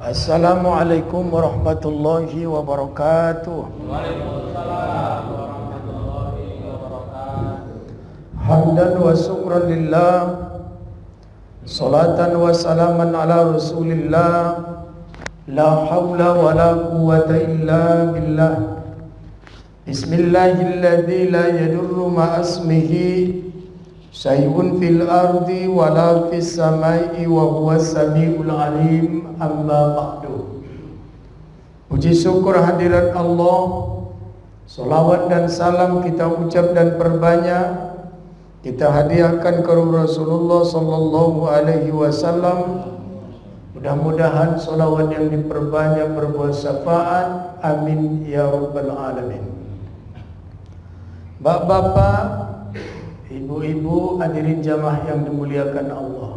Assalamualaikum warahmatullahi wabarakatuh. Waalaikumsalam warahmatullahi wabarakatuh. Hamdan wa syukran lillah, salatan wa salaman ala rasulillah, la hawla wa la quwwata illa billah. Bismillahilladzi la yadurru ma'asmihi syai'un fil ardi wa la fis samai wa huwas samiul alim. Amma ba'du. Puji syukur hadirat Allah, salawat dan salam kita ucap dan perbanyak kita hadiahkan ke Rasulullah sallallahu alaihi wasallam. Mudah-mudahan salawat yang diperbanyak berbuah syafaat. Amin ya rabbal alamin. Bapak-bapak, ibu-ibu, hadirin jamaah yang dimuliakan Allah.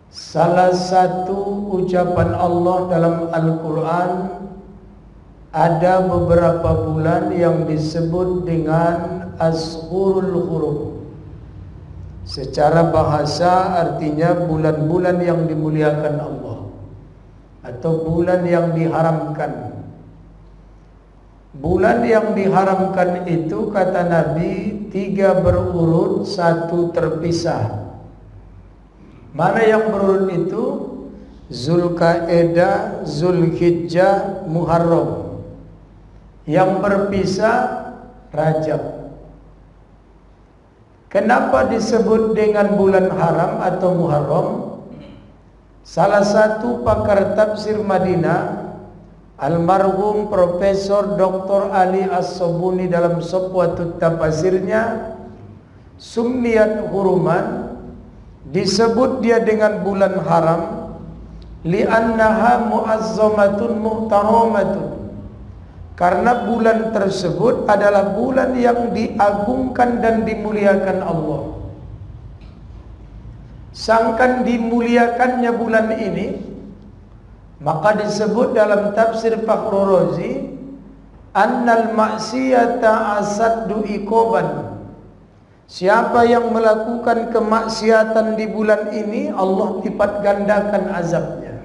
Salah satu ucapan Allah dalam Al-Quran, ada beberapa bulan yang disebut dengan Ashurul Hurum. Secara bahasa artinya bulan-bulan yang dimuliakan Allah, atau bulan yang diharamkan. Bulan yang diharamkan itu kata Nabi 3 berurut, 1 terpisah. Mana yang berurut itu? Zulqa'dah, Zulhijjah, Muharram. Yang berpisah Rajab. Kenapa disebut dengan bulan haram atau Muharram? Salah satu pakar tafsir Madinah, almarhum Profesor Dr. Ali As-Sobuni, dalam sebuah tafsirnya Summiyat Huruman, disebut dia dengan bulan haram li'annaha mu'azzamatun muhtaramatun, karena bulan tersebut adalah bulan yang diagungkan dan dimuliakan Allah. Sangkan dimuliakannya bulan ini, maka disebut dalam tafsir Fakhrur Razi annal maksiyata asaddu iqaban. Siapa yang melakukan kemaksiatan di bulan ini, Allah lipat gandakan azabnya.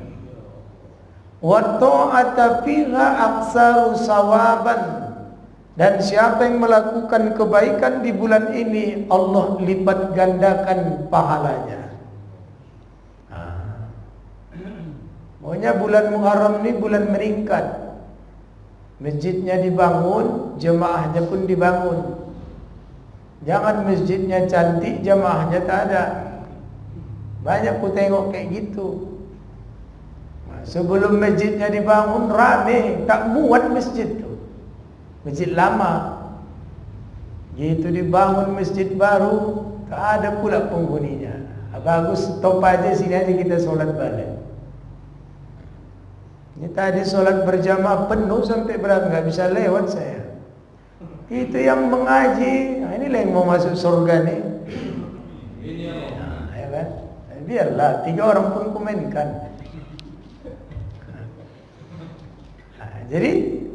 Wa ta'ata fiha aksaru sawaban. Dan siapa yang melakukan kebaikan di bulan ini, Allah lipat gandakan pahalanya. Maunya bulan Muharram ini bulan meningkat. Masjidnya dibangun, jemaahnya pun dibangun. Jangan masjidnya cantik, jamaahnya tak ada. Banyak ku tengok kayak gitu. Sebelum masjidnya dibangun rame, tak muat masjid tu. Masjid lama. Gitu dibangun masjid baru, tak ada pula penghuninya. Bagus, stop aja sini aja kita solat balik. Ini tadi solat berjamaah penuh sampai berapa, nggak bisa lewat saya. Itu yang mengaji, inilah yang mau masuk surga nih. Nah, ya kan? Biarlah 3 orang pun komenkan. Nah, jadi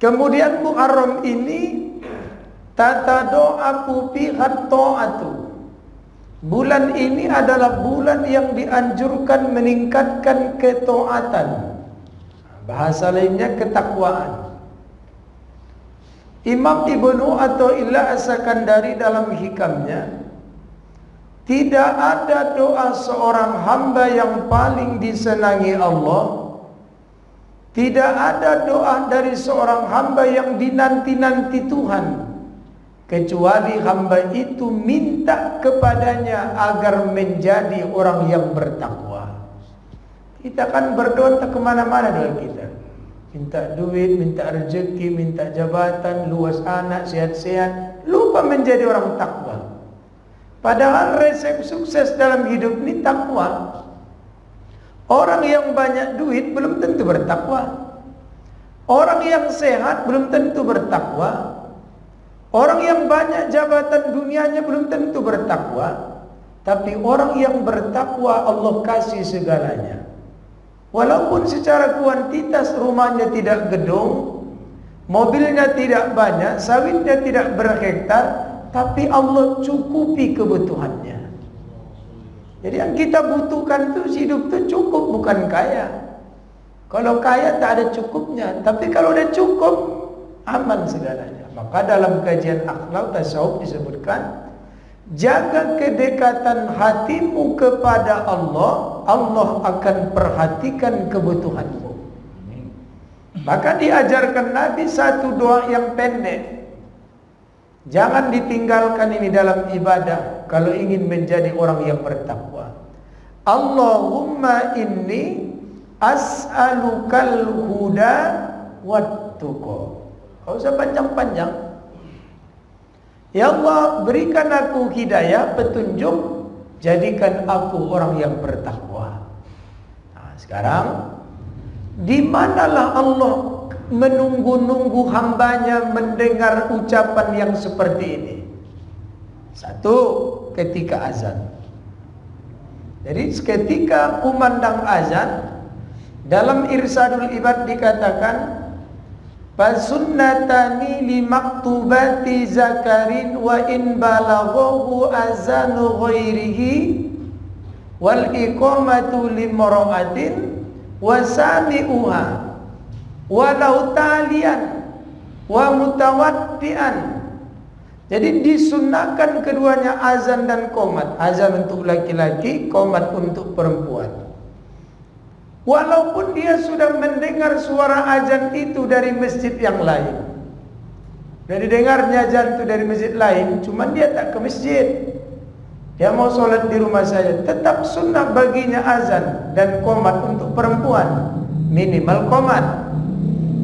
kemudian Muharram ini tata do'aku fihat ta'atu. Bulan ini adalah bulan yang dianjurkan meningkatkan ketaatan. Bahasa lainnya ketakwaan. Imam Ibnu Athaillah As-Sakandari dalam hikamnya, tidak ada doa seorang hamba yang paling disenangi Allah, tidak ada doa dari seorang hamba yang dinanti-nanti Tuhan, kecuali hamba itu minta kepadanya agar menjadi orang yang bertakwa. Kita kan berdoa tak kemana-mana doa kita. Minta duit, minta rezeki, minta jabatan, luas anak, sehat-sehat. Lupa menjadi orang takwa. Padahal resep sukses dalam hidup ini takwa. Orang yang banyak duit belum tentu bertakwa. Orang yang sehat belum tentu bertakwa. Orang yang banyak jabatan dunianya belum tentu bertakwa. Tapi orang yang bertakwa Allah kasih segalanya. Walaupun secara kuantitas rumahnya tidak gedung, mobilnya tidak banyak, sawitnya tidak berhektar, tapi Allah cukupi kebutuhannya. Jadi yang kita butuhkan itu hidup itu cukup bukan kaya. Kalau kaya tak ada cukupnya, tapi kalau udah cukup, aman segalanya. Maka dalam kajian akhlak tasawuf disebutkan, jaga kedekatan hatimu kepada Allah, Allah akan perhatikan kebutuhanmu. Maka diajarkan Nabi satu doa yang pendek. Jangan ditinggalkan ini dalam ibadah kalau ingin menjadi orang yang bertakwa. Allahumma inni as'alukal huda wat-tuqa. Enggak usah panjang-panjang. Ya Allah, berikan aku hidayah, petunjuk, jadikan aku orang yang bertakwa. Nah, sekarang di manalah Allah menunggu-nunggu hambanya mendengar ucapan yang seperti ini? Satu, ketika azan. Jadi ketika kumandang azan, dalam Irsadul Ibad dikatakan, fasunnatani limaktubati zakarin wa in balaghahu azanu ghairihi wal iqamatu limra'atin wa sami'uha walau talian wa mutawaddian. Jadi disunnahkan keduanya azan dan qomat. Azan untuk laki-laki, qomat untuk perempuan. Walaupun dia sudah mendengar suara azan itu dari masjid yang lain. Dari dengarnya azan itu dari masjid lain, cuman dia tak ke masjid. Dia mau sholat di rumah saja, tetap sunnah baginya azan dan qomat untuk perempuan. Minimal qomat.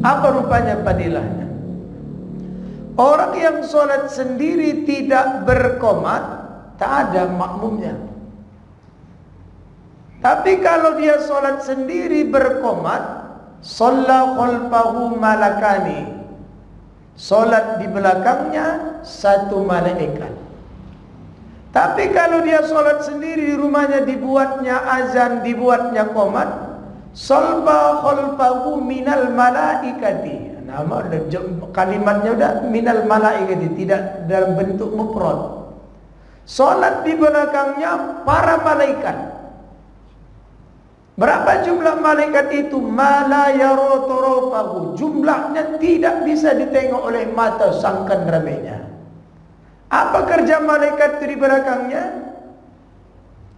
Apa rupanya padilahnya? Orang yang sholat sendiri tidak berqomat, tak ada makmumnya. Tapi kalau dia sholat sendiri berqomat, shalla khalfahu malakani. Sholat di belakangnya satu malaikat. Tapi kalau dia sholat sendiri di rumahnya, dibuatnya azan, dibuatnya qomat, shalla khalfahu minal malaikati. Nama kalimatnya udah minal malaikati, tidak dalam bentuk mufrad. Sholat di belakangnya para malaikat. Berapa jumlah malaikat itu? Mala yarotorofahu. Jumlahnya tidak bisa ditengok oleh mata sangkan ramainya. Apa kerja malaikat itu di belakangnya?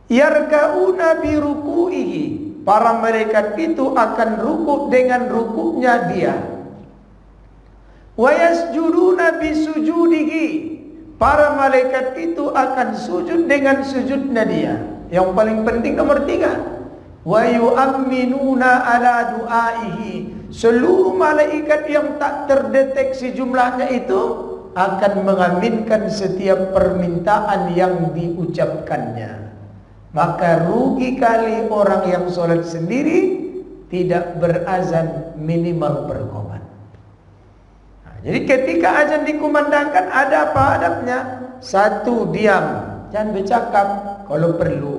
Yarka'una biruku'ihi. Para malaikat itu akan rukuk dengan rukuknya dia. Wa yasjuduna bisujudihi. Para malaikat itu akan sujud dengan sujudnya dia. Yang paling penting nomor 3. Wa yu'amminuna ala du'aihi. Seluruh malaikat yang tak terdeteksi jumlahnya itu akan mengaminkan setiap permintaan yang diucapkannya. Maka rugi kali orang yang sholat sendiri tidak berazan minimal berqomat. Nah, jadi ketika azan dikumandangkan ada apa adabnya? Satu, diam, jangan bercakap kalau perlu,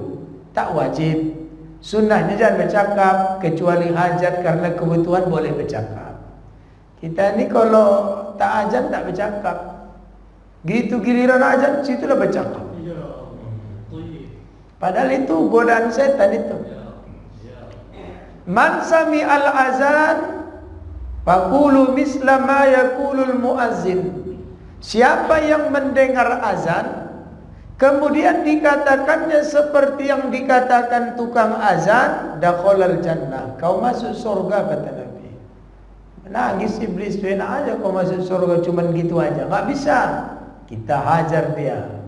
tak wajib. Sunnahnya jangan bercakap, kecuali hajat karena kebutuhan boleh bercakap. Kita ni kalau tak azan tak bercakap. Gitu giliran azan situlah bercakap. Padahal itu godaan setan itu. Man sami al azan faqulu misla ma yaqulul muazzin. Siapa yang mendengar azan kemudian dikatakannya seperti yang dikatakan tukang azan, dakhalal jannah. Kau masuk surga, kata Nabi. Menangis iblis, enak aja kau masuk surga cuman gitu aja. Enggak bisa. Kita hajar dia.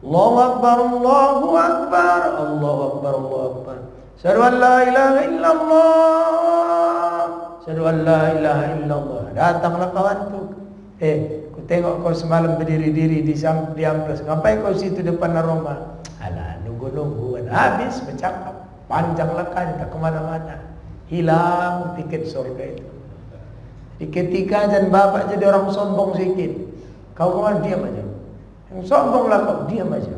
Allahu akbar, Allahu akbar, Allahu akbar, Allahu akbar. Asyhadu an la ilaha illallah. Asyhadu an la ilaha illallah. Datanglah kawan tu. Ku tengok kau semalam berdiri-diri di amplas. Ngapain kau situ depan rumah? Alah, nunggu-nunggu. Habis bercakap. Panjang lekanya, tak kemana-mana. Hilang tiket surga itu. Di ketika dan bapak jadi orang sombong sikit. Kau kemana? Diam aja. Yang sombong lah kau, diam aja.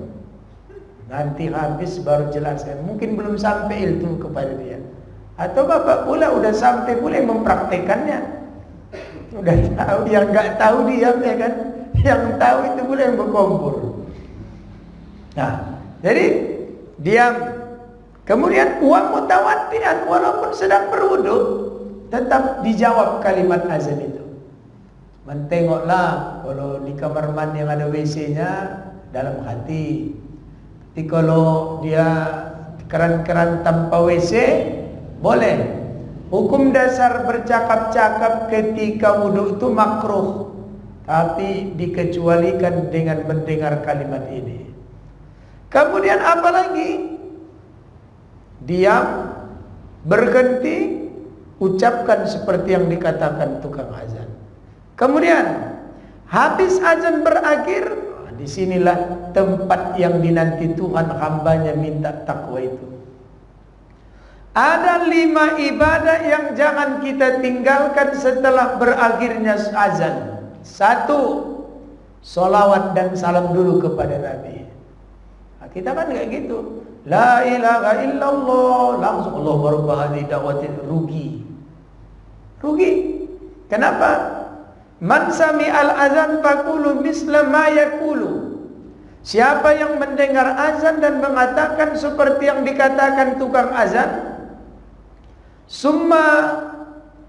Nanti habis baru jelaskan. Mungkin belum sampai ilmu kepada dia. Atau bapak pula udah sampai pula mempraktekannya. Udah tahu, yang enggak tahu diam ya kan. Yang tahu itu pula yang berkumpul. Nah, jadi diam. Kemudian wa mutawaddian, walaupun sedang berwudu tetap dijawab kalimat azan itu. Mentengoklah kalau di kamar mandi yang ada WC-nya dalam hati. Tapi kalau dia keran-keran tanpa WC boleh. Hukum dasar bercakap-cakap ketika wudu itu makruh, tapi dikecualikan dengan mendengar kalimat ini. Kemudian apa lagi? Diam, berhenti, ucapkan seperti yang dikatakan tukang azan. Kemudian habis azan berakhir, disinilah tempat yang dinanti Tuhan hambanya minta takwa itu. Ada 5 ibadah yang jangan kita tinggalkan setelah berakhirnya azan. 1, solawat dan salam dulu kepada Nabi. Nah, kita kan kayak gitu. La ilaha illallah, langsung Allah barokah da'watin, rugi. Kenapa? Man sami'al azan faqulu misla ma yaqulu. Siapa yang mendengar azan dan mengatakan seperti yang dikatakan tukang azan, summa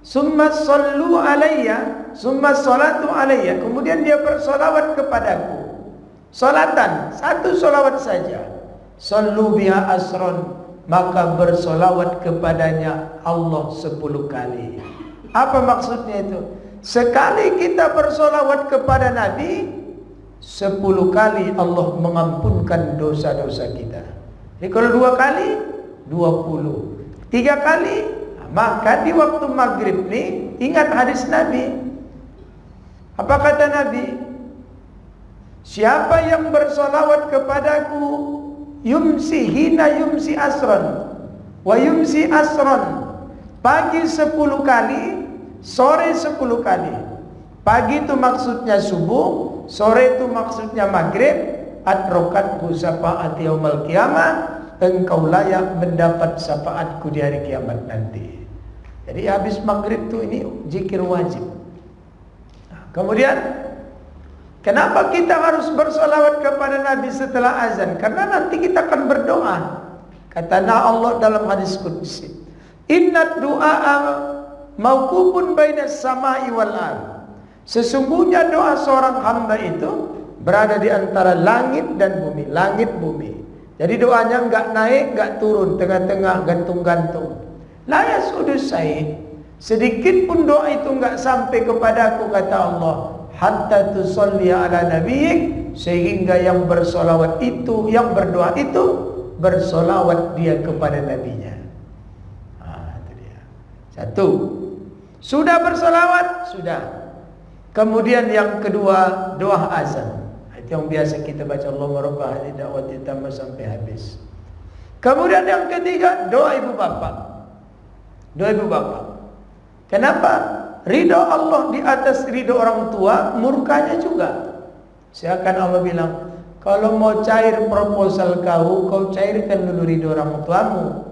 sallu alayya, summa salatu alayya, kemudian dia bersolawat kepadaku. Solatan, 1 solawat saja. Sallu biha asron, maka bersolawat kepadanya Allah 10 kali. Apa maksudnya itu? Sekali kita bersolawat kepada Nabi, 10 kali Allah mengampunkan dosa-dosa kita. Jadi kalau 2 kali 20, 3 kali, maka di waktu maghrib nih ingat hadis Nabi. Apa kata Nabi? Siapa yang bersolawat kepadaku yumsi hina yumsi asron wa yumsi asron, pagi 10 kali, sore 10 kali. Pagi itu maksudnya subuh, sore itu maksudnya maghrib. Adrokatku syafaat yaumil qiyamah, engkau layak mendapat syafaatku di hari kiamat nanti. Jadi habis maghrib itu ini zikir wajib. Nah, kemudian kenapa kita harus bersolawat kepada Nabi setelah azan? Karena nanti kita akan berdoa. Kata Allah dalam hadis qudsi, inna du'a mauqufun bainas samai wal ardh. Sesungguhnya doa seorang hamba itu berada di antara langit dan bumi, langit bumi. Jadi doanya enggak naik, enggak turun, tengah-tengah, gantung-gantung. La yasudu syai', sedikit pun doa itu enggak sampai kepadaku, kata Allah, hatta tusalli ala nabiyyik, sehingga yang bersolawat itu, yang berdoa itu bersolawat dia kepada nabinya. Itu dia. 1, sudah bersolawat, sudah. Kemudian yang kedua, doa azan. Itu yang biasa kita baca, Allahumma rabba hadhihi da'wati tammah sampai habis. Kemudian yang ketiga, doa ibu bapak. Doa ibu bapak. Kenapa? Ridho Allah di atas ridho orang tua, murkanya juga. Seakan Allah bilang, kalau mau cair proposal kau cairkan dulu ridho orang tuamu.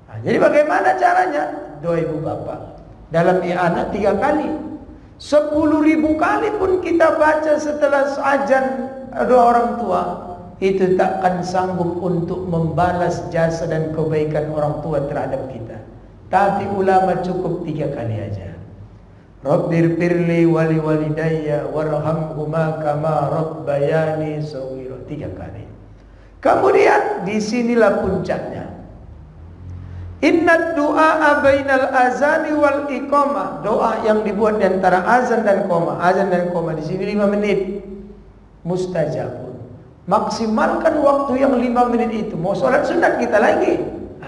Nah, jadi bagaimana caranya? Doa ibu bapak. Dalam i'anah 3 kali. 10.000 kali pun kita baca setelah azan doa orang tua, itu takkan sanggup untuk membalas jasa dan kebaikan orang tua terhadap kita. Tapi ulama cukup 3 kali aja. Rabbirfirli wali walidayya warhamhuma kama rabbayani shaghira, 3 kali. Kemudian disinilah puncaknya. Inna du'a bainal azani wal iqamah, doa yang dibuat di antara azan dan qamah. Azan dan qamah di sini 5 menit. Mustajabun. Maksimalkan waktu yang 5 menit itu. Mau sholat sunat kita lagi,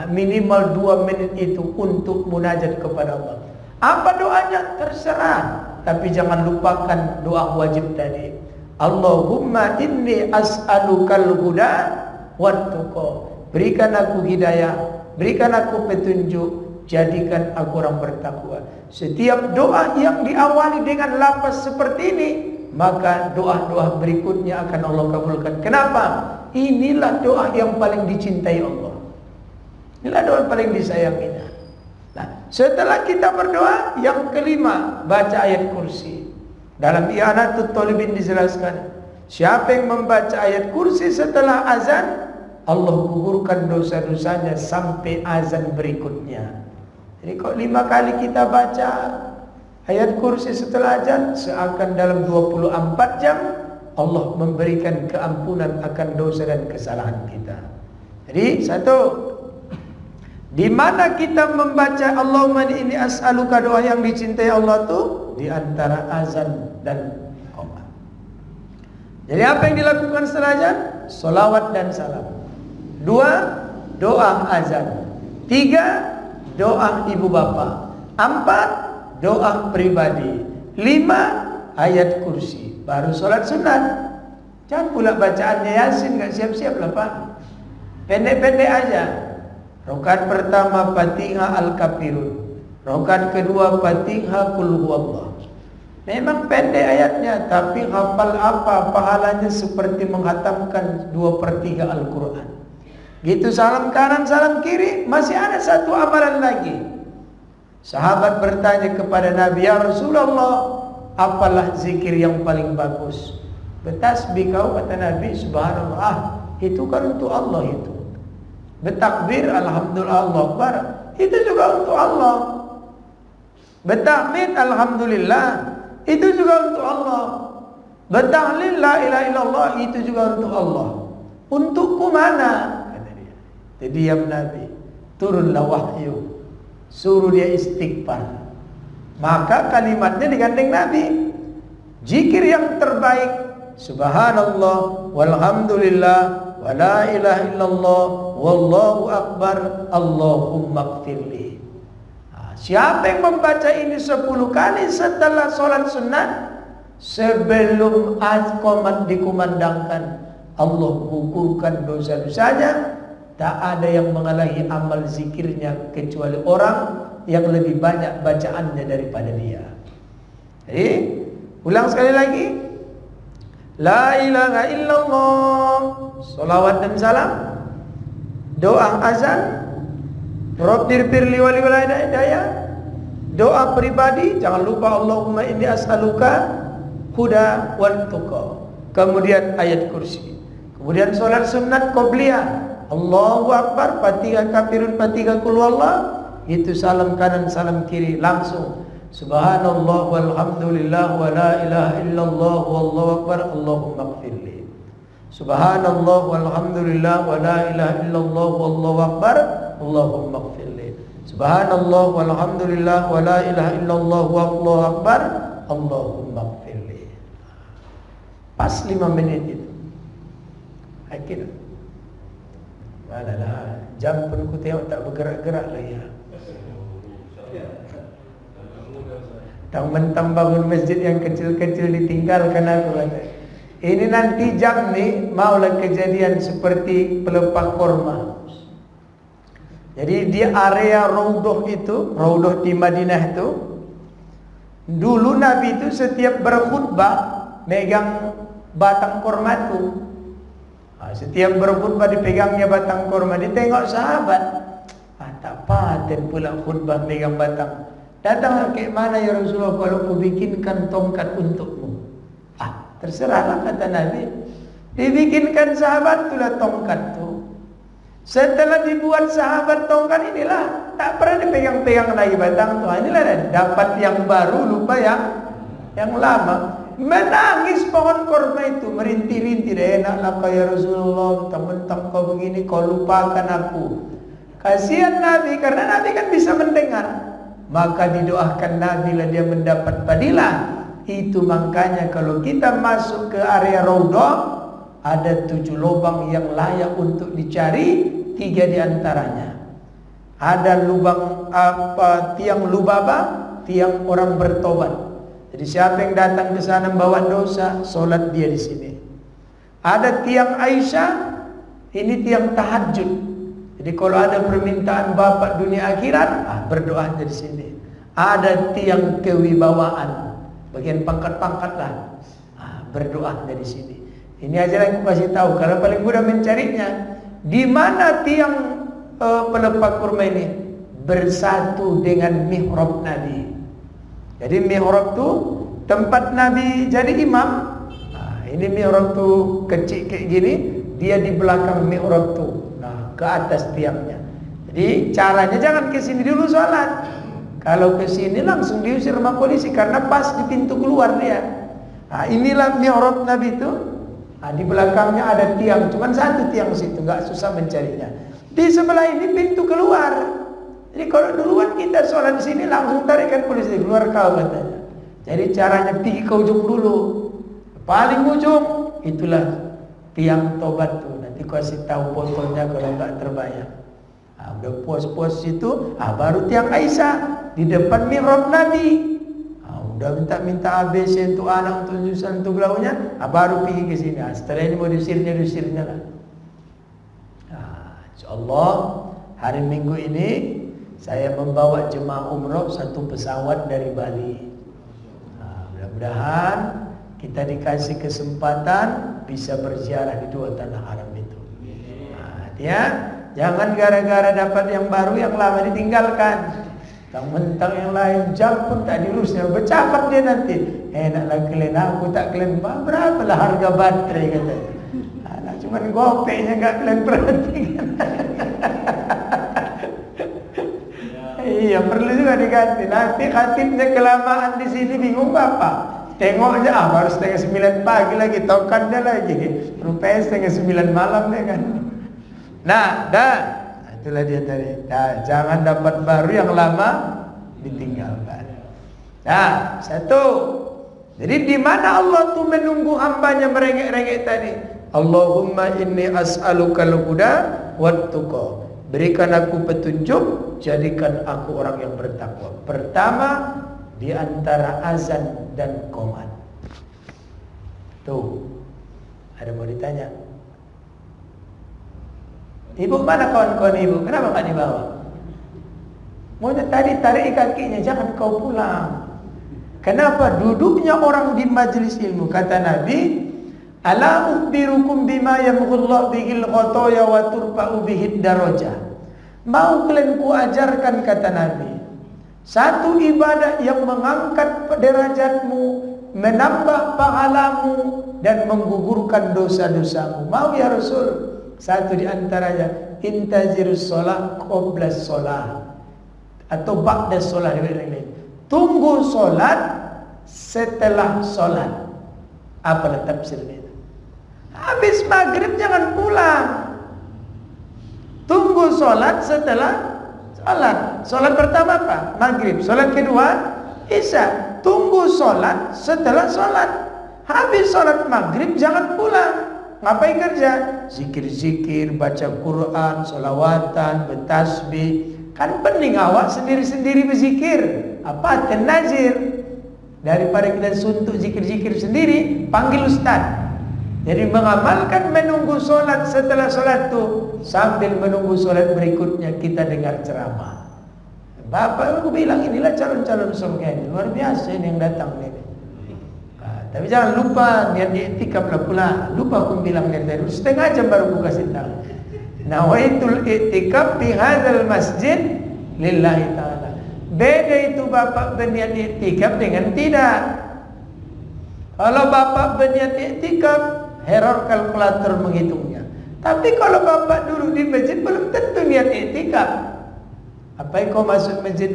minimal 2 menit itu untuk munajat kepada Allah. Apa doanya? Terserah, tapi jangan lupakan doa wajib tadi. Allahumma inni as'alukal huda wat tuqa. Berikan aku hidayah, berikan aku petunjuk, jadikan aku orang bertakwa. Setiap doa yang diawali dengan lafaz seperti ini, maka doa-doa berikutnya akan Allah kabulkan. Kenapa? Inilah doa yang paling dicintai Allah. Inilah doa yang paling disayanginya. Nah, setelah kita berdoa, yang kelima, baca ayat kursi. Dalam I'anatut Talibin dijelaskan, siapa yang membaca ayat kursi setelah azan, Allah gugurkan dosa-dosanya sampai azan berikutnya. Jadi kok 5 kali kita baca ayat kursi setelah azan, seakan dalam 24 jam Allah memberikan keampunan akan dosa dan kesalahan kita. Jadi satu, di mana kita membaca Allahumma inni as'aluka, doa yang dicintai Allah tuh di antara azan dan qomat. Jadi apa yang dilakukan setelah azan? Salawat dan salam. 2, doa azan. 3, doa ibu bapa. 4, doa pribadi. 5, ayat kursi. Baru sholat sunat. Jangan pula bacaannya Yasin, gak siap-siap lah Pak. Pendek-pendek aja. Rakaat pertama Fatihah Al-Kafirun, rakaat kedua Fatihah Qul Huwallah. Memang pendek ayatnya, tapi hafal apa pahalanya seperti menghatamkan 2/3 Al-Quran. Gitu salam kanan salam kiri, masih ada satu amalan lagi. Sahabat bertanya kepada Nabi, ya Rasulullah, apalah zikir yang paling bagus? Bertasbih kau, kata Nabi. Subhanallah, itu kan untuk Allah itu. Bertakbir, alhamdulillah, Allah Akbar, itu juga untuk Allah. Bertahmid, alhamdulillah, itu juga untuk Allah. Bertahlil, la ilaha illallah, itu juga untuk Allah. Untukku mana? Kata dia. Diam Nabi. Turunlah wahyu, suruh dia istighfar. Maka kalimatnya digandeng Nabi. Zikir yang terbaik, subhanallah, walhamdulillah, wa la ilaha illallah, wallahu akbar, Allahumma gfirli. Siapa yang membaca ini 10 kali setelah sholat sunnah, sebelum qomat dikumandangkan, Allah gugurkan dosa-dosanya. Tak ada yang mengalahi amal zikirnya kecuali orang yang lebih banyak bacaannya daripada dia. Jadi ulang sekali lagi, la ilaha illallah, salawat dan salam, doa azan, Rabbir firli wali walidayya, doa pribadi, jangan lupa Allahumma inni as'aluka huda wal tuqa. Kemudian ayat kursi. Kemudian salat sunat qabliyah, Allahu akbar, Fatihah Kafirun, Fatihah Qul Huwallah. Itu salam kanan salam kiri langsung. Subhanallah walhamdulillah wa la ilaha illallah wallahu akbar, Allahumma gfirli. Subhanallah walhamdulillah wa la ilaha illallah wallahu akbar, Allahumma gfirli. Subhanallah walhamdulillah wa la ilaha illallah wallahu akbar, Allahumma gfirli. Pas 5 menit itu. Akhir. Alah, jam pun ku tengok tak bergerak-gerak lagi. Mentang bangun masjid yang kecil-kecil ditinggalkan aku kata. Ini nanti jam ni maulah kejadian seperti pelepah korma. Jadi di area Raudhah itu, Raudhah di Madinah itu, dulu Nabi itu setiap berkhutbah megang batang korma itu. Setiap berkhutbah dipegangnya batang korma. Ditengok sahabat, tak paten pula khutbah megang batang. Datang ke mana ya Rasulullah, kalau ku bikinkan tongkat untukmu. Terserahlah kata Nabi. Dibikinkan sahabat itulah tongkat tu. Setelah dibuat sahabat tongkat inilah, tak pernah dipegang-pegang lagi batang tu. Inilah dapat yang baru, lupa yang lama. Menangis pohon korma itu, merintih-rintih. Enaklah kau ya Rasulullah, mentang-mentang kau begini, kau lupakan aku. Kasihan Nabi, karena Nabi kan bisa mendengar. Maka didoakan Nabi lah dia mendapat fadilah. Itu makanya kalau kita masuk ke area Raudhah, ada 7 lubang yang layak untuk dicari. 3 diantaranya ada lubang tiang lubaba, tiang orang bertobat. Jadi siapa yang datang ke sana membawa dosa, solat dia di sini. Ada tiang Aisyah, ini tiang tahajud. Jadi kalau ada permintaan bapak dunia akhirat, berdoa di sini. Ada tiang kewibawaan, bagian pangkat-pangkat lah, berdoa di sini. Ini aja yang aku kasih tahu. Kalau paling mudah mencarinya, di mana tiang pelepah kurma ini bersatu dengan mihrab Nabi. Jadi mihrab tu tempat Nabi jadi imam. Ini mihrab tu kecil kayak gini, dia di belakang mihrab tuh. Nah, ke atas tiangnya. Jadi caranya jangan ke sini dulu sholat. Kalau ke sini langsung diusir sama polisi karena pas di pintu keluar dia. Nah, inilah mihrab Nabi itu. Nah, di belakangnya ada tiang, cuman satu tiang situ, nggak susah mencarinya. Di sebelah ini pintu keluar. Jadi kalau duluan kita sholat di sini langsung tarikan polisi keluar kau katanya. Jadi caranya pergi ke ujung dulu, paling ujung itulah tiang tobat tuh. Nanti kau kasih tahu botolnya kalau nggak terbayar. Nah, udah puas-puas situ, baru tiang Aisyah di depan mihrab Nabi. Udah minta ABC untuk anak, untuk jurusan, untuk belaunya, baru pergi ke sini. Setelah ini mau diusirnya lah. InsyaAllah hari Minggu ini saya membawa jemaah umroh satu pesawat dari Bali. Mudah-mudahan kita dikasih kesempatan bisa berziarah di dua tanah haram itu. Ya, jangan gara-gara dapat yang baru yang lama ditinggalkan. Mentang yang lain jam pun tak diurusnya, bercakap dia nanti. Naklah kalian, aku tak kalian, berapalah harga baterai kata. Cuman gopeknya enggak kalian perhatikan. Iya, perlu juga diganti. Nanti khatibnya kelamaan di sini bingung Bapak. Tengoknya baru 8:30 pagi lagi, tokannya lagi. Rupanya 8:30 malam ya kan. Nah, itulah dia tadi. Nah, jangan dapat baru yang lama ditinggalkan. Nah, satu. Jadi di mana Allah tuh menunggu hambanya merengek-rengek tadi? Allahumma inni as'alukal huda wat tuqa. Berikan aku petunjuk, jadikan aku orang yang bertakwa. Pertama di antara azan dan qomat. Tuh. Ada mau ditanya? Ibu mana kawan-kawan ibu? Kenapa enggak dibawa? Mau tadi tarik kakinya, jangan kau pulang. Kenapa? Duduknya orang di majelis ilmu, kata Nabi, ala ukhbirukum bima yamghullahu bihil khotoya wa turfa'u bihid darajah. Mau kalian ku ajarkan, kata Nabi, satu ibadah yang mengangkat derajatmu, menambah pahalamu dan menggugurkan dosa-dosamu. Mau ya Rasul? Satu di antaranya intazirus shalah qabla shalah atau ba'da shalah. Tunggu salat setelah salat. Apalah tafsirnya? Habis maghrib jangan pulang. Tunggu sholat setelah sholat. Sholat pertama apa? Maghrib. Sholat kedua Isya. Tunggu sholat setelah sholat. Habis sholat maghrib jangan pulang. Ngapain kerja? Zikir-zikir, baca Quran, sholawatan, bertasbih. Kan pening awak sendiri-sendiri berzikir. Apa? Tenazir. Daripada kita suntuk zikir-zikir sendiri, panggil ustaz. Jadi mengamalkan menunggu solat setelah solat itu, sambil menunggu solat berikutnya kita dengar ceramah. Bapak aku bilang inilah calon-calon surga ini, luar biasa ini yang datang ini. Tapi jangan lupa niat i'tikaf lah pula. Lupa aku bilang dari tadi, setengah jam baru aku kasih tahu. Nawaitul i'tikaf fi hadzal masjid lillahi ta'ala. Beda itu bapak berniat i'tikaf dengan tidak. Kalau bapak berniat i'tikaf, error kalkulator menghitungnya. Tapi kalau bapak dulu di masjid belum tentu niat i'tikaf. Apa yang kau masuk masjid,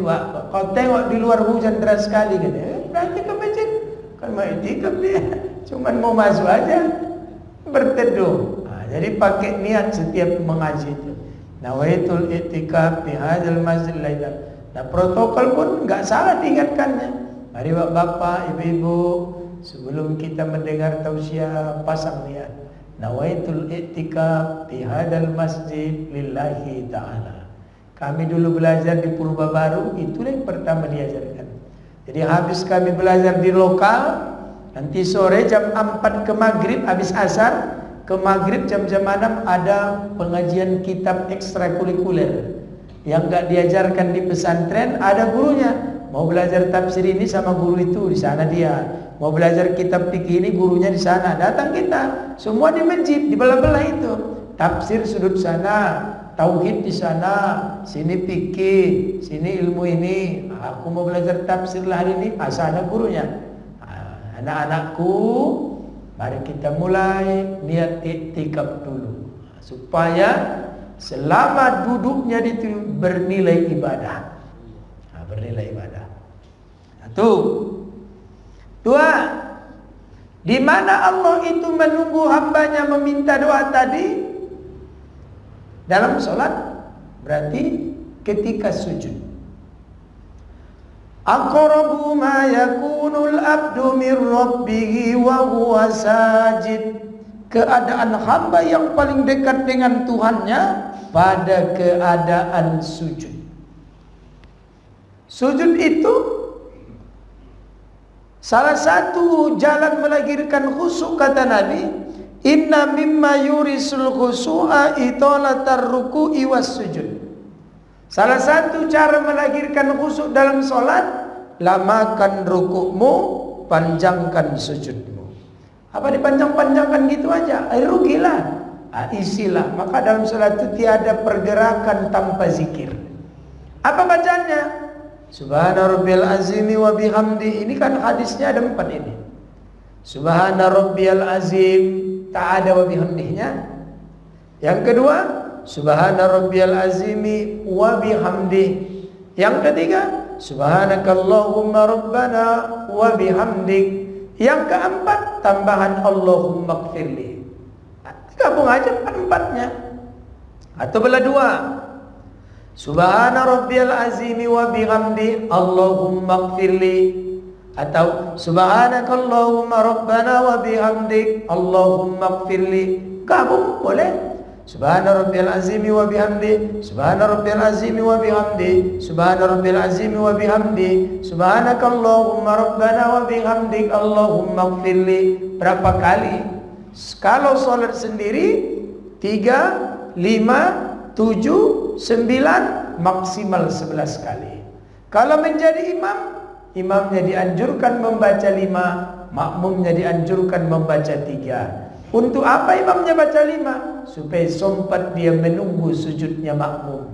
kau tengok di luar hujan deras sekali kan? Berarti ke masjid kan mau i'tikaf dia. Cuman mau masuk aja berteduh. Jadi pakai niat setiap mengaji itu. Nawaitul i'tikaf fi hadzal masjid lailan. Nah, protokol pun enggak salah diingatkannya. Mari bapak, ibu-ibu, sebelum kita mendengar tausiah, pasang niat. Nawaitul i'tikaf fi hadzal masjid lillahi ta'ala. Kami dulu belajar di Purbabaru, itulah yang pertama diajarkan. Jadi habis kami belajar di lokal, nanti sore jam 4 ke maghrib, habis asar ke maghrib jam-jam 6 ada pengajian kitab ekstrakurikuler yang enggak diajarkan di pesantren, ada gurunya. Mau belajar tafsir ini sama guru itu, di sana dia. Mau belajar kitab fikih ini, gurunya di sana. Datang kita, semua di masjid, di belah-belah itu. Tafsir sudut sana, tauhid di sana, sini fikih, sini ilmu ini. Aku mau belajar tafsir lah hari ini, sana gurunya. Anak-anakku, mari kita mulai niat i'tikaf dulu. Supaya selama duduknya itu bernilai ibadah. Bernilai ibadah. Satu. Dua, di mana Allah itu menunggu hambanya meminta doa tadi? Dalam sholat, berarti ketika sujud. Aqrabu ma yakunul abdu min rabbih wa huwa sajid. Keadaan hamba yang paling dekat dengan Tuhannya pada keadaan sujud. Sujud itu salah satu jalan melahirkan khusyuk, kata Nabi. Inna mimma yurisul khusyu'a italatar ruku'i was sujud. Salah satu cara melahirkan khusyuk dalam solat, lamakan rukukmu, panjangkan sujudmu. Apa dipanjang-panjangkan gitu aja? Rugilah. Isilah. Maka dalam solat itu tiada pergerakan tanpa zikir. Apa bacanya? Subhana rabbiyal azimi wa bihamdi. Ini kan hadisnya ada 4 ini. Subhana rabbiyal azim, tak ada wa bihamdihnya. Yang kedua, Subhana rabbiyal azimi wa bihamdi. Yang ketiga, Subhanakallahumma rabbana wa bihamdik. Yang keempat, tambahan Allahumma gfirli. Gabung aja 4-4-nya. Atau belah 2. Subhana rabbiyal azimi wa bihamdi Allahumma gfirli. Atau Subhanakallahumma rabbana wa bihamdik Allahumma gfirli. Gabung boleh. Subhana rabbiyal azimi wa bihamdi, Subhana rabbiyal azimi wa bihamdi, Subhana rabbiyal azimi wa bihamdi, Subhanakallahumma rabbana wa bihamdik Allahumma gfirli. Berapa kali? Kalau sholat sendiri 3, 5, 7, 9, maksimal 11 kali. Kalau menjadi imam, imamnya dianjurkan membaca 5, makmumnya dianjurkan membaca 3. Untuk apa imamnya baca 5? Supaya sempat dia menunggu sujudnya makmum.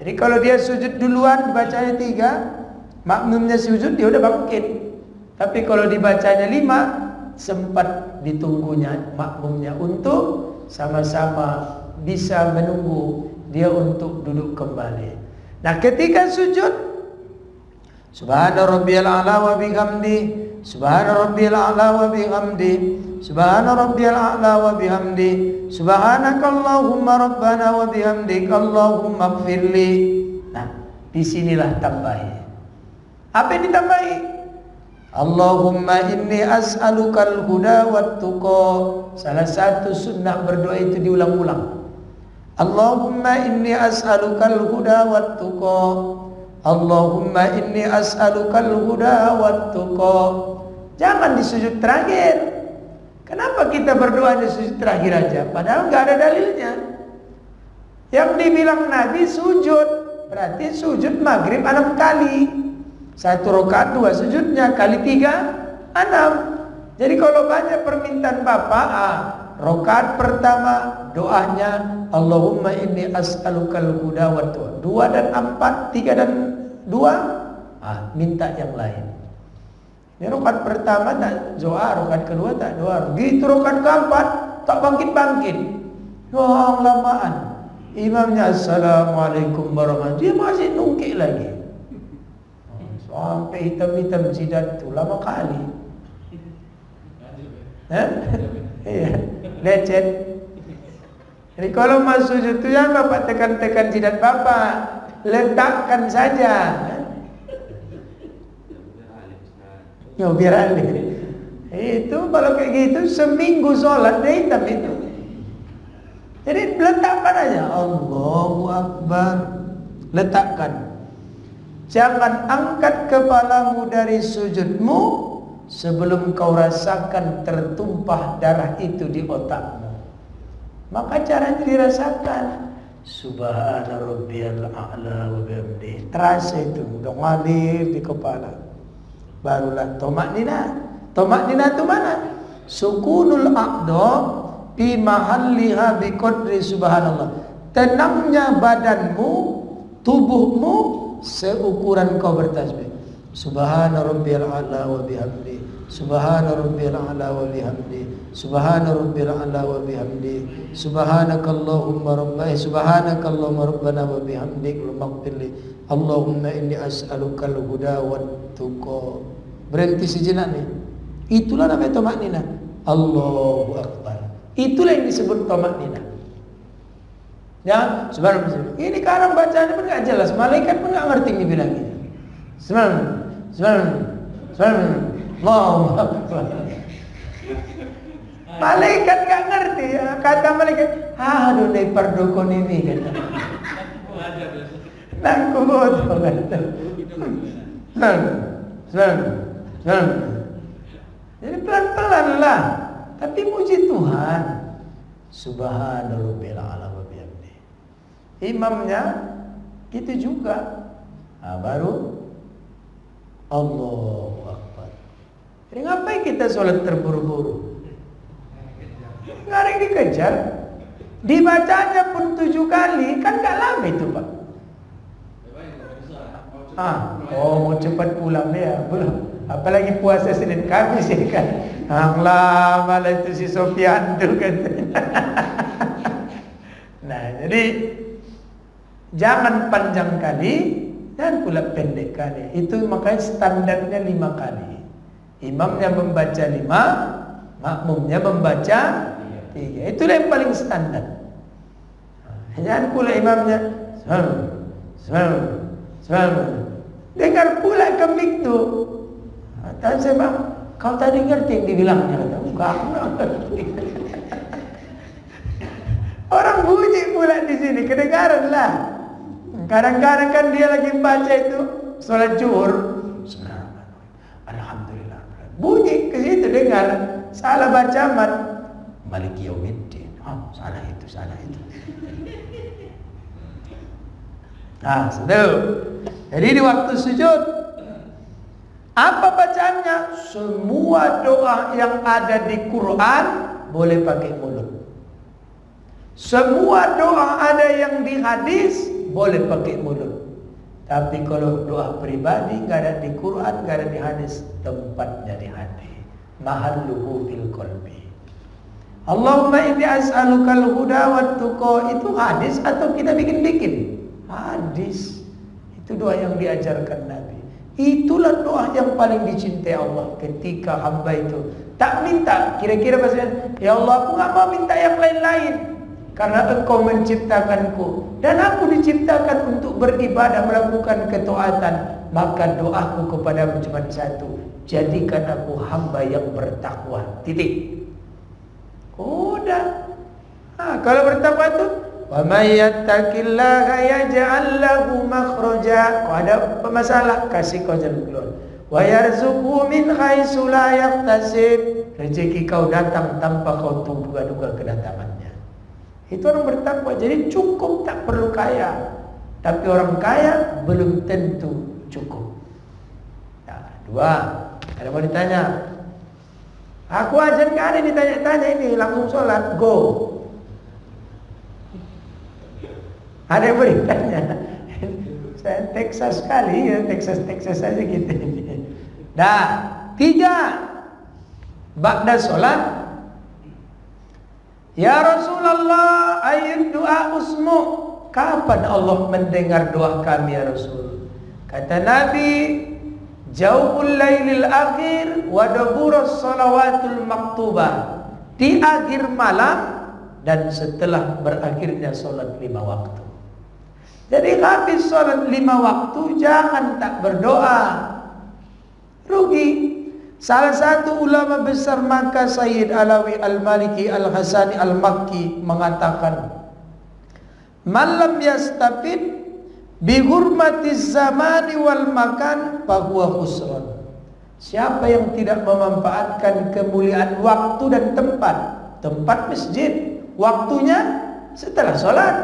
Jadi kalau dia sujud duluan, bacanya 3, makmumnya sujud, dia udah bangkit. Tapi kalau dibacanya 5, sempat ditunggunya makmumnya untuk sama-sama bisa menunggu dia untuk duduk kembali. Nah, ketika sujud, Subhana rabbiyal a'la wa bihamdi, Subhana rabbiyal a'la wa bihamdi, Subhana rabbiyal a'la wa bihamdi, Subhanakallahumma rabbana wa bihamdik Allahumma gfirli. Nah, disinilah tambahi. Apa yang ditambahi? Allahumma inni as'alukal huda wat tuqa. Salah satu sunnah berdoa itu diulang-ulang. Allahumma inni as'alukal huda wat tuqa. Allahumma inni as'alukal huda wat tuqa. Jangan di sujud terakhir. Kenapa kita berdoa di sujud terakhir aja? Padahal nggak ada dalilnya. Yang dibilang Nabi sujud, berarti sujud maghrib 6 kali. 1 rakaat 2 sujudnya, kali 3 6. Jadi kalau banyak permintaan Bapak, rakaat pertama doanya Allahumma inni as'alukal huda wat tuqa. 2 dan 4, 3 dan 2, minta yang lain. Ini rakaat pertama tak doa, rakaat kedua tak doa. Begitu rakaat keempat tak bangkit-bangkit. Wah, lamaan. Imamnya assalamualaikum warahmatullahi wabarakatuh, dia masih nungkik lagi. Sampai hitam-hitam jidat tu lama kali. Iya, lecet. Jadi kalau masuk sujud tu jangan Bapak tekan-tekan jidat Bapak, letakkan saja. Ya biar alih. Itu kalau kayak gitu seminggu sholat dia hitam itu. Jadi letakkan aja, Allahu Akbar, letakkan. Jangan angkat kepalamu dari sujudmu sebelum kau rasakan tertumpah darah itu di otakmu. Maka caranya dirasakan. Subhana rabbiyal a'la wa bihamdihi. Terasa itu, udah ngalir di kepala. Barulah tomak nina. Tomak nina itu mana? Sukunul aqda fi mahalliha bi qadri subhanallah. Tenangnya badanmu, tubuhmu seukuran kau bertasbih. Subhana rabbiyal a'la wa bihamdi. Subhana rabbiyal a'la wa bihamdi. Subhana rabbiyal a'la wa bihamdi. Subhanakallahumma rabbana wa bihamdik lumaghfirli. Allahumma inni as'alukal huda wat tuqa. Berhenti sejenak nih. Itulah namanya tamaknina. Allahu akbar. Itulah yang disebut tamaknina. Ya, subhanallah. Ini sekarang bacaannya pun enggak jelas. Malaikat pun enggak ngerti ini bilangnya. Subhanallah. Allahu akbar. Malaikat enggak ngerti ya. Kata malaikat, aduh nih pardukun ini kata. Nangku bodoh kata. Jadi pelan-pelan lah. Tapi puji Tuhan. Subhanallah wa bihamdi. Imamnya gitu juga. Nah, baru Allahu Akbar. Jadi ngapain kita sholat terburu-buru? Nggak ada yang dikejar. Dibacanya pun 7 kali, kan gak lama itu Pak. Mau cepat pulang dia, belum. Apalagi puasa Senin Kamis ya kan. Lama lah itu si Sofian tuh katanya. Nah, jadi jangan panjang kali dan pula pendek kali. Itu makanya standarnya 5 kali. Imamnya membaca 5, makmumnya membaca 3. Itulah yang paling standar. Jangan pula imamnya dengar pula ke mic tu. Dan saya bilang, kau tadi ngerti yang dibilangnya? Kata, enggak, aku enggak ngerti. Orang bunyi pula di sini, kedengaran lah. Kadang-kadang kan dia lagi baca itu sholat zuhur, alhamdulillah. Bunyi ke situ dengar, salah baca mat, Maliki Yaumiddin. Salah itu. Sudah. Jadi di waktu sujud, apa bacaannya? Semua doa yang ada di Quran boleh pakai mulut. Semua doa ada yang di hadis boleh pakai mulut. Tapi kalau doa pribadi nggak ada di Quran, nggak ada di hadis, tempatnya di hati. Mahalluhu fil qalbi. Allahumma inni as'alukal huda wat tuqa. Itu hadis atau kita bikin-bikin? Hadis. Itu doa yang diajarkan Nabi. Itulah doa yang paling dicintai Allah ketika hamba itu tak minta. Kira-kira maksudnya, ya Allah, aku nggak mau minta yang lain-lain. Karena Engkau menciptakanku dan aku diciptakan untuk beribadah, melakukan ketaatan, maka doaku kepadamu cuma satu, jadikan aku hamba yang bertakwa. Titik. Udah. Kalau bertakwa itu, wa may yattaqillaha yaj'al lahu makhraja. Kalau ada masalah, kasih kau jalan keluar. Wa yarzuqhu min haitsu la yahtasib. Rezeki kau datang tanpa kau duga-duga kedatangannya. Itu orang bertakwa. Jadi cukup, tak perlu kaya. Tapi orang kaya belum tentu cukup. Nah, 2. Ada mau ditanya? Aku aja nggak ada ditanya-tanya ini, langsung sholat, go. Ada yang bertanya. Saya Texas sekali ya, Texas aja gitu. Dah, 3. Ba'da sholat, ya Rasulullah, ayat doa usmu. Kapan Allah mendengar doa kami ya Rasul? Kata Nabi, Jawful lailil akhir wa daburus salawatul maktubah. Di akhir malam dan setelah berakhirnya solat 5 waktu. Jadi habis solat 5 waktu jangan tak berdoa. Rugi. Salah satu ulama besar Makkah, Sayyid Alawi Al-Maliki Al-Hasani Al-Makki mengatakan, Man lam yastafid bi hurmatiz zamani wal makan fahuwa khusran. Siapa yang tidak memanfaatkan kemuliaan waktu dan tempat. Tempat masjid, waktunya setelah sholat.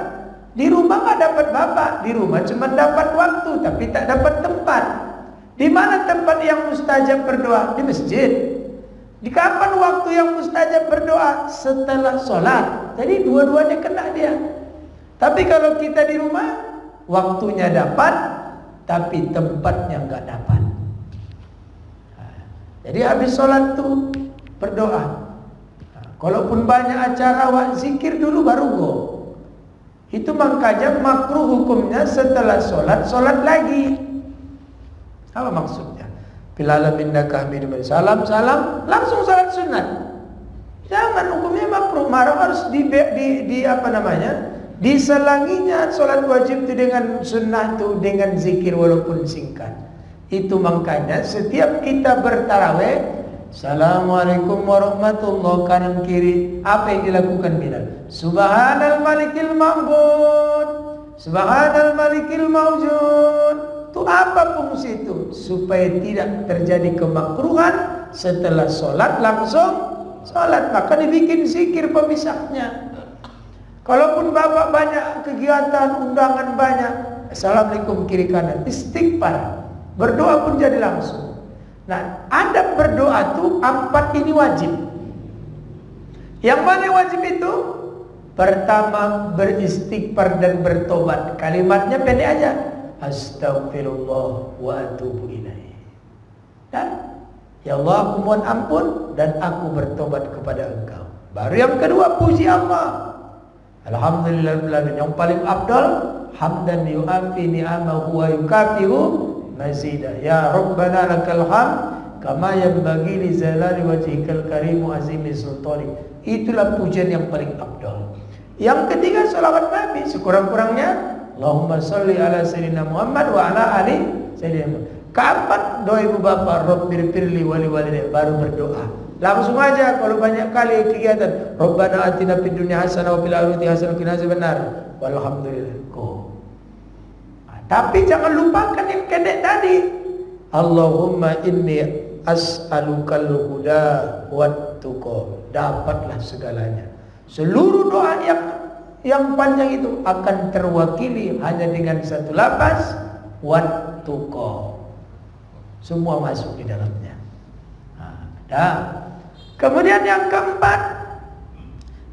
Di rumah nggak dapat bapak, di rumah cuma dapat waktu tapi tak dapat tempat. Di mana tempat yang mustajab berdoa? Di masjid. Di kapan waktu yang mustajab berdoa? Setelah sholat. Jadi dua-duanya kena dia. Tapi kalau kita di rumah, waktunya dapat, tapi tempatnya nggak dapat. Jadi habis sholat tuh berdoa. Nah, kalaupun banyak acara zikir dulu baru go. Itu makanya makruh hukumnya setelah sholat lagi. Apa maksudnya? Bilal minnaka hamidun salam langsung sholat sunat. Jangan, hukumnya makruh. Marah harus diselanginya sholat wajib itu dengan sunnah itu dengan zikir walaupun singkat. Itu makanya setiap kita bertarawih, Assalamualaikum warahmatullahi kanan kiri, apa yang dilakukan Bilal? Subhanal malikil ma'bud, Subhanal malikil mawjud. Itu apa fungsi itu? Supaya tidak terjadi kemakruhan setelah sholat langsung sholat. Maka dibikin zikir pemisahnya. Kalaupun bapak banyak kegiatan, undangan banyak, Assalamualaikum kiri kanan, istighfar, berdoa pun jadi langsung. Nah, adab berdoa itu 4 ini wajib. Yang mana wajib itu? Pertama, beristighfar dan bertobat. Kalimatnya pendek aja. Astaghfirullah wa atubu ilaih. Dan ya Allah, aku mohon ampun dan aku bertobat kepada Engkau. Baru yang kedua, puji Allah. Alhamdulillah. Yang paling afdal, hamdan yu'afi ni'amahu wa yukafiru mazida. Ya Rabbana lakal hamd kama yanbaghi li zalali wajhikal karimu azimi sultani. Itulah pujian yang paling afdal. Yang ketiga, salawat Nabi sekurang-kurangnya. Allahumma salli ala sayyidina Muhammad wa ala ali sayyidina Muhammad. Keempat, doa ibu bapak, Rabbir firli wali walidayya, baru berdoa. Langsung aja. Kalau banyak kali kegiatan, Rabbana atina fid dunya hasanah wa fil akhirati hasanah wa qina azabannar. Walhamdulillah. Tapi jangan lupakan yang pendek tadi. Allahumma inni as'alukal huda wat tuqa. Dapatlah segalanya. Seluruh doa yang panjang itu akan terwakili hanya dengan satu lafaz, wat tuqa. Semua masuk di dalamnya. Kemudian yang keempat,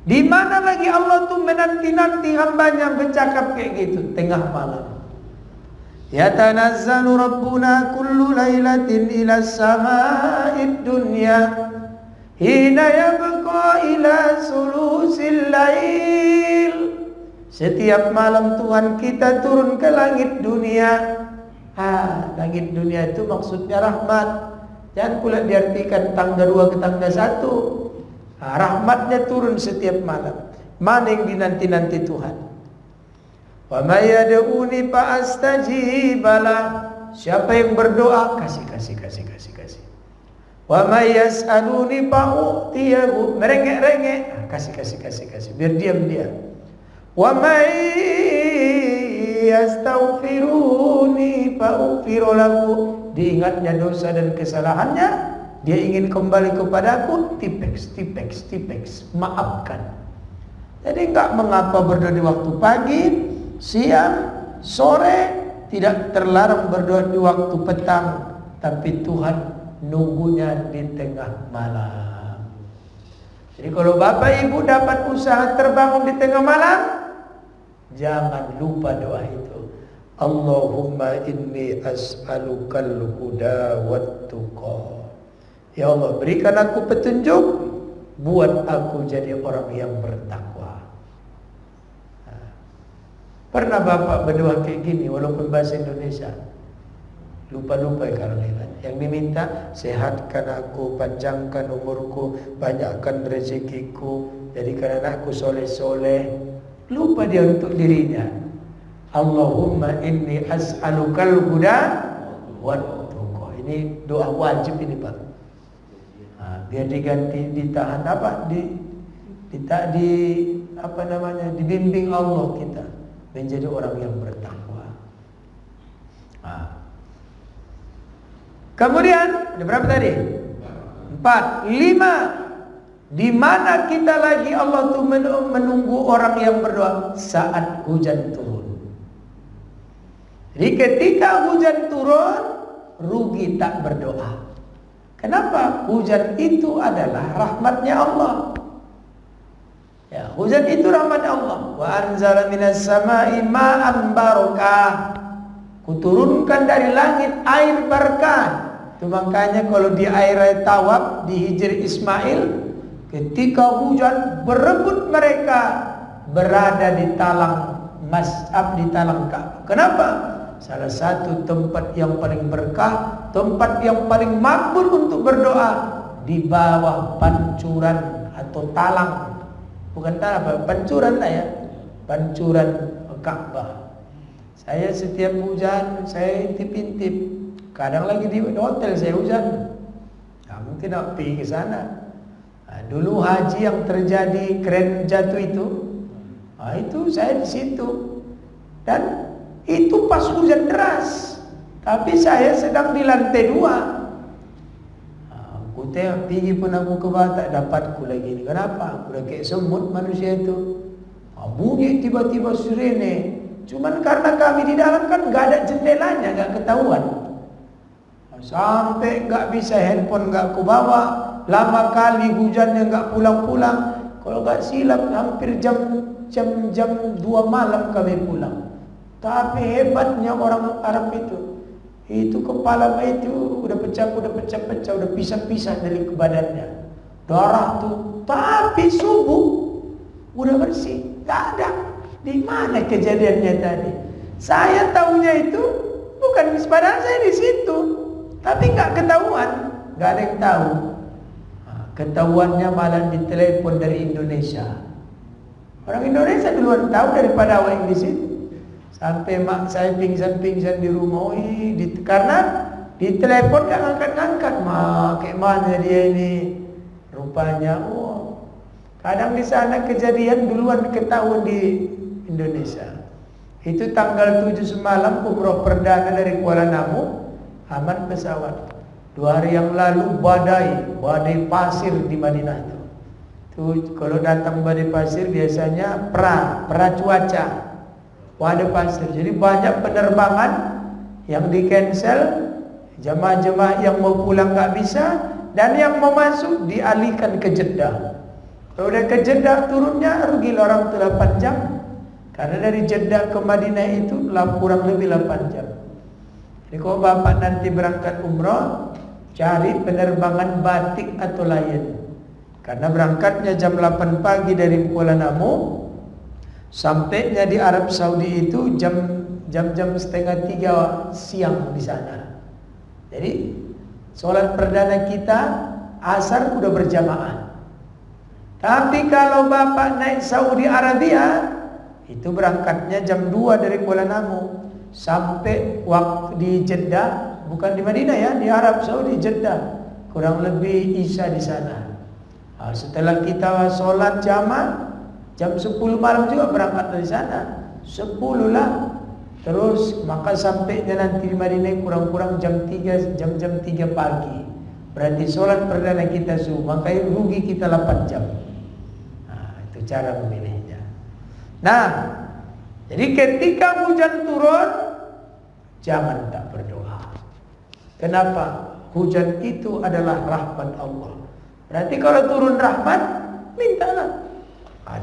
di mana lagi Allah tuh menanti-nanti hambanya bercakap kayak gitu tengah malam. Yatanazzalu rabbuna kullu lailatin ila sama'id dunya hina yabqa ila sulusil lail. Setiap malam Tuhan kita turun ke langit dunia. Langit dunia itu maksudnya rahmat. Jangan pula diartikan tangga 2 ke tangga 1. Rahmatnya turun setiap malam. Mana yang dinanti-nanti Tuhan? Wa may yad'uni fa astajibalah. Siapa yang berdoa, kasih. Wa may yas'aluni fa u'tiyahu. Merengek-rengek, kasih. Biar diam dia. Wa may yastaghfiruni fa ughfiru lahu. Diingatnya dosa dan kesalahannya, dia ingin kembali kepadaku, tipex, maafkan. Jadi enggak mengapa berdoa di waktu pagi, siang, sore, tidak terlarang berdoa di waktu petang, tapi Tuhan nunggunya di tengah malam. Jadi kalau bapak ibu dapat usaha terbangun di tengah malam, jangan lupa doa itu. Allahumma inni as'alukal huda wat tuqa. Ya Allah, berikan aku petunjuk, buat aku jadi orang yang bertakwa. Pernah bapak berdoa kayak gini walaupun bahasa Indonesia? Lupa-lupa ya kalau lihat. Yang diminta, sehatkan aku, panjangkan umurku, banyakkan rezekiku, jadikan anakku soleh-soleh. Lupa dia untuk dirinya. Allahumma inni as'alukal huda wat tuqa. Ini doa wajib ini Pak. Biar diganti, ditahan apa? Dibimbing Allah kita menjadi orang yang bertakwa. Kemudian ada berapa tadi? 4, 5. Di mana kita lagi Allah tuh menunggu orang yang berdoa saat hujan turun. Jadi ketika hujan turun, rugi tak berdoa. Kenapa? Hujan itu adalah rahmatnya Allah. Ya, hujan itu rahmatnya Allah. Wa anzala minas sama'i ma'an barakah. Kuturunkan dari langit air berkah. Itu makanya kalau di air tawaf di Hijr Ismail, ketika hujan berebut mereka berada di talang mas'ab, di talang Ka'bah. Kenapa? Salah satu tempat yang paling berkah, tempat yang paling makbul untuk berdoa di bawah pancuran atau talang. Bukan talang apa? Pancuran lah ya. Pancuran Ka'bah. Saya setiap hujan saya intip-intip. Kadang lagi di hotel saya hujan. Nah, mungkin nak pergi ke sana. Nah, dulu haji yang terjadi keren jatuh itu saya di situ. Dan itu pas hujan deras. Tapi saya sedang di lantai 2. Aku tengok pergi pun aku ke bawah tak dapat aku lagi ni. Kenapa? Aku dah kayak semut manusia itu. Bunyi tiba-tiba sirene. Cuman karena kami di dalam kan enggak ada jendelanya, enggak ketahuan. Sampai enggak bisa handphone enggak aku bawa. Lama kali hujannya enggak pulang-pulang. Kalau enggak silap hampir jam 2 malam kami pulang. Tapi hebatnya orang Arab itu kepala itu udah pecah, udah pisah-pisah dari badannya. Darah tuh, tapi subuh udah bersih, tak ada. Di mana kejadiannya tadi? Saya tahunya itu bukan padahal saya di situ, tapi nggak ketahuan, nggak ada yang tahu. Ketahuannya malah ditelepon dari Indonesia. Orang Indonesia duluan tahu daripada awak yang di situ. Sampai mak saya pingsan-pingsan di rumah, karena ditelepon gak ngangkat-ngangkat. Mak, kayak mana dia ini? Rupanya, kadang di sana kejadian duluan ketahuan di Indonesia. Itu tanggal 7 semalam umroh perdana dari Kuala Namu, aman pesawat. 2 hari yang lalu badai pasir di Madinah itu. Tuh kalau datang badai pasir biasanya pra cuaca. Ada pasir. Jadi banyak penerbangan yang di cancel, jemaah-jemaah yang mau pulang nggak bisa, dan yang mau masuk dialihkan ke Jeddah. Kalau udah ke Jeddah turunnya rugi orang 8 jam. Karena dari Jeddah ke Madinah itu kurang lebih 8 jam. Jadi kalau bapak nanti berangkat umrah, cari penerbangan batik atau Lion. Karena berangkatnya jam 8 pagi dari Kuala Namu, sampainya di Arab Saudi itu jam 2:30 siang di sana. Jadi sholat perdana kita asar udah berjamaah. Tapi kalau bapak naik Saudi Arabia, itu berangkatnya jam 2 dari Kuala Namu sampai waktu di Jeddah, bukan di Madinah ya, di Arab Saudi Jeddah, kurang lebih isya di sana. Setelah kita sholat jamaah jam 10 malam juga berangkat dari sana. 10 lah. Terus maka sampainya nanti di Madinah kurang-kurang jam 3 pagi. Berarti sholat perdana kita subuh, maka rugi kita 8 jam. Nah, itu cara memilihnya. Nah, jadi ketika hujan turun, jangan tak berdoa. Kenapa? Hujan itu adalah rahmat Allah. Berarti kalau turun rahmat, mintalah.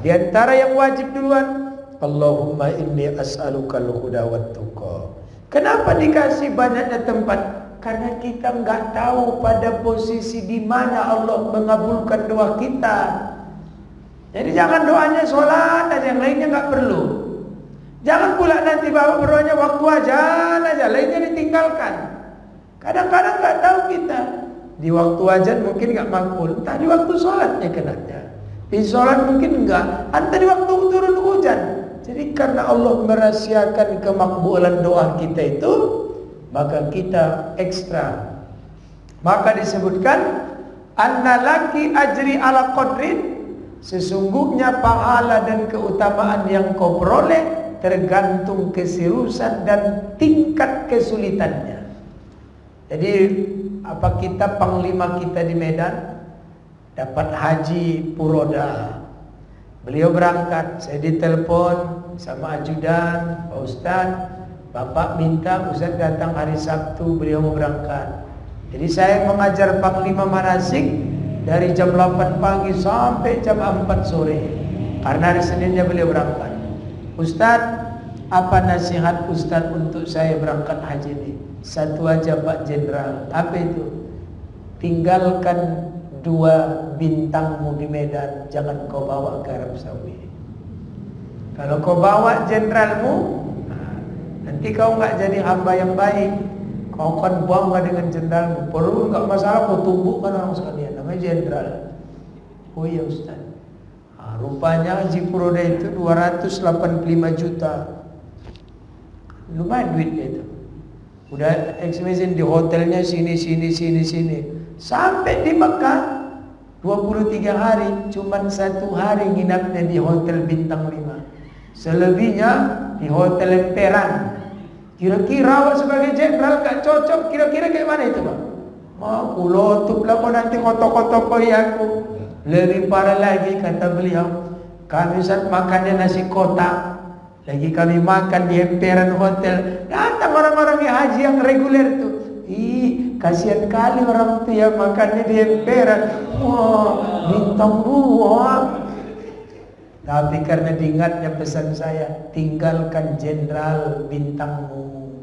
Di antara yang wajib duluan, Allahumma inni as'alukal huda wat tuqa. Kenapa dikasih banyaknya tempat? Karena kita enggak tahu pada posisi di mana Allah mengabulkan doa kita. Jadi jangan doanya sholat aja, yang lainnya enggak perlu. Jangan pula nanti bawa berdoanya waktu azan aja, lainnya ditinggalkan. Kadang-kadang enggak tahu kita. Di waktu azan mungkin enggak makbul, entah di waktu sholatnya kenanya. Di sholat mungkin enggak, entah di waktu turun hujan. Jadi karena Allah merahasiakan kemakbulan doa kita itu, maka kita ekstra. Maka disebutkan annalaki ajri ala qadrin, sesungguhnya pahala dan keutamaan yang kau peroleh tergantung keseriusan dan tingkat kesulitannya. Jadi apa kita panglima kita di Medan dapat haji Puroda, beliau berangkat, saya ditelepon sama ajudan, Pak Ustaz, Bapak minta Ustaz datang hari Sabtu, beliau mau berangkat. Jadi saya mengajar panglima manasik dari jam 8 pagi sampai jam 4 sore, karena hari Seninnya beliau berangkat. Ustaz, apa nasihat Ustaz untuk saya berangkat haji ini? Satu aja Pak Jenderal. Apa itu? Tinggalkan 2 bintangmu di Medan, jangan kau bawa ke Arab Saudi. Kalau kau bawa jenderalmu, nanti kau nggak jadi hamba yang baik. Kau kan bangga dengan jenderalmu. Perlu nggak masalah, kau tumbukkan orang sekalian. Namanya jenderal. Oh iya Ustaz. Rupanya Haji Puroda itu 285 juta. Lumayan duitnya itu. Udah eksimisen di hotelnya sini. Sampai di Mekah 23 hari, cuman 1 hari nginapnya di hotel bintang 5. Selebihnya di hotel emperan. Kira-kira awak sebagai jenderal gak cocok, kira-kira kayak mana itu Pak? Mau kulotup lah kau nanti kotok-kotok koi aku. Lebih parah lagi kata beliau, kami saat makannya nasi kotak, lagi kami makan di emperan hotel, datang orang-orang yang haji yang reguler tuh. Ih, kasihan kali orang tuh yang makannya di emperan. Wah, bintang 2. Tapi karena diingatnya pesan saya, tinggalkan jenderal bintangmu.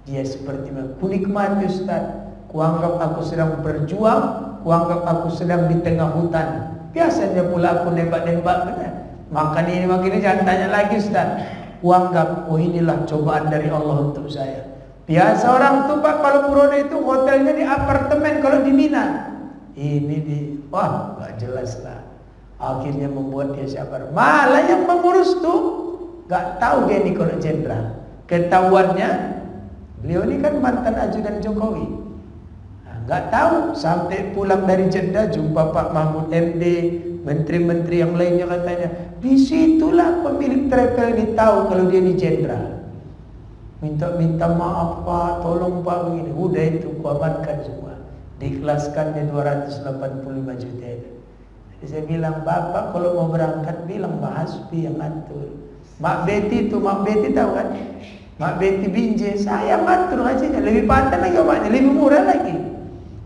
Dia seperti mana? Kunikmati Ustaz. Kuanggap aku sedang berjuang, kuanggap aku sedang di tengah hutan. Biasanya pula aku nembak-nembak. Makan ini, jangan tanya lagi Ustaz. Kuanggap, oh inilah cobaan dari Allah untuk saya. Biasa orang tuh Pak, kalau Puroda itu hotelnya di apartemen, kalau di Mina. Ini wah gak jelas lah. Akhirnya membuat dia sabar. Malah yang mengurus tuh gak tahu dia ini kalau jenderal. Ketahuannya, beliau ini kan mantan ajudan Jokowi. Gak tahu, sampai pulang dari Jeddah jumpa Pak Mahfud MD, menteri-menteri yang lainnya katanya. Disitulah pemilik travel ini tahu kalau dia ini jenderal. Minta maaf Pak, tolong Pak begini. Udah itu kuamankan semua. Diikhlaskannya 285 juta itu. Jadi saya bilang, Bapak kalau mau berangkat bilang Mbak Hasbi yang ngatur. Mak Betty itu, Mak Betty tahu kan? Mak Betty Binjai, saya ngatur hajinya. Lebih pantas lagi obatnya, lebih murah lagi.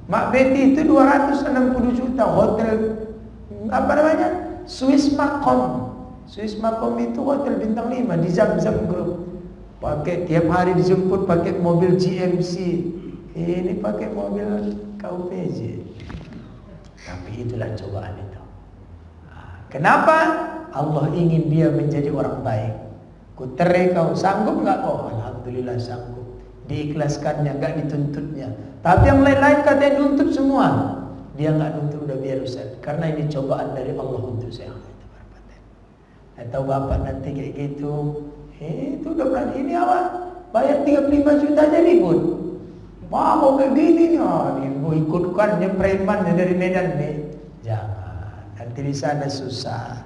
Mak Betty itu 260 juta hotel apa namanya? Swiss Macom. Swiss Macom itu hotel bintang 5 di Zam-Zam Group. Pakai tiap hari dijemput pakai mobil GMC. Ini pakai mobil KUPJ. Tapi itulah cobaan itu. Kenapa? Allah ingin dia menjadi orang baik. Kutere kau sanggup nggak kau? Alhamdulillah sanggup. Diikhlaskannya, nggak dituntutnya. Tapi yang lain-lain katanya nuntut semua. Dia nggak nuntut, udah biar Ustaz. Karena ini cobaan dari Allah untuk saya. Atau bapak nanti kayak gitu, itu udah berani ini awak bayar 35 juta aja ribut. Mau kayak gini nih, mau ikutkannya premannya dari Medan nih. Jangan, nanti di sana susah.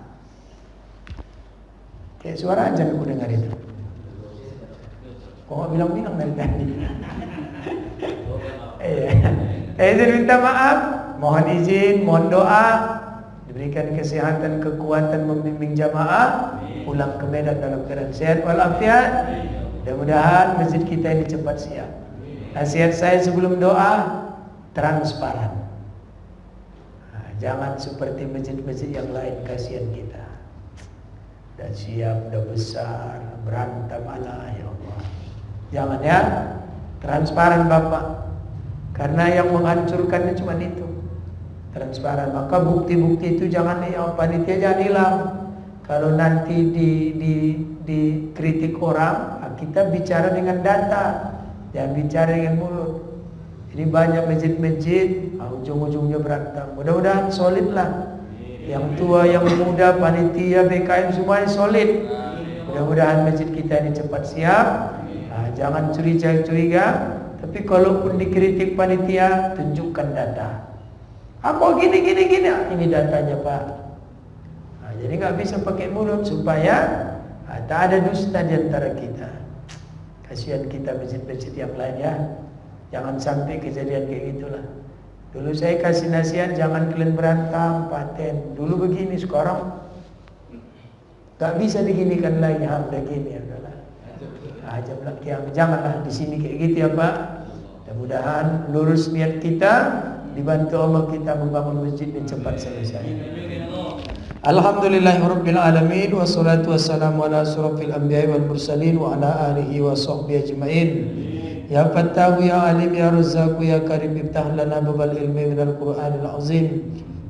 Kayak suara ajan aku dengar itu. Kok nggak bilang-bilang dari tadi? Izin minta maaf, mohon izin, mohon doa, diberikan kesehatan, kekuatan membimbing jamaah pulang ke Medan dalam keadaan sehat walafiat. Mudah-mudahan masjid kita ini cepat siap. Nasihat saya sebelum doa, transparan. Jangan seperti masjid-masjid yang lain, kasihan kita. Udah siap, udah besar, berantem ala ya Allah. Jangan ya, transparan Bapak. Karena yang menghancurkannya cuma itu, transparan. Maka bukti-bukti itu jangan panitia jangan hilang. Kalau nanti dikritik orang, kita bicara dengan data, jangan bicara dengan mulut. Ini banyak masjid-masjid, ujung-ujungnya berantem. Mudah-mudahan solid lah. Yang tua, yang muda, panitia, BKM semuanya solid. Mudah-mudahan masjid kita ini cepat siap. Jangan curiga-curiga. Tapi kalaupun dikritik panitia, tunjukkan data. Apa gini. Ini datanya Pak. Jadi nggak bisa pakai mulut supaya tak ada dusta di antara kita. Kasihan kita masjid-masjid yang lain ya. Jangan sampai kejadian kayak gitulah. Dulu saya kasih nasihat jangan kalian berantem, paten. Dulu begini, sekarang nggak bisa diginikan lagi. Udah gini ya udahlah. Janganlah di sini kayak gitu ya Pak. Mudah-mudahan lurus niat kita, dibantu Allah kita membangun masjid yang cepat selesai. Alhamdulillahirabbil alamin wassalatu wassalamu ala asyrafil anbiya'i wal mursalin wa ala alihi wa sahbihi ajmain. Ya Fattahu ya Alim ya Razzaq ya Karim iftah lana babal ilmi minal Qur'anil azim.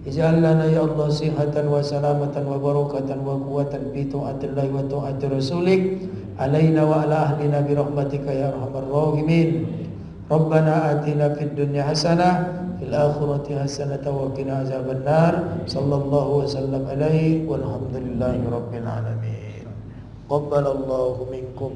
Ij'al lana ya Allah sihatan wa salamatan wa barakatan wa quwwatan fi ta'atillahi wa ta'ati rasulik alaina wa ala ahlina bi rahmatika ya arhamar rahimin. Rabbana atina fid dunya hasanah fil akhirati hasanah wa qina azabannar. Sallallahu wasallam alaihi walhamdulillahi rabbil alamin. Qabbalallahu minkum.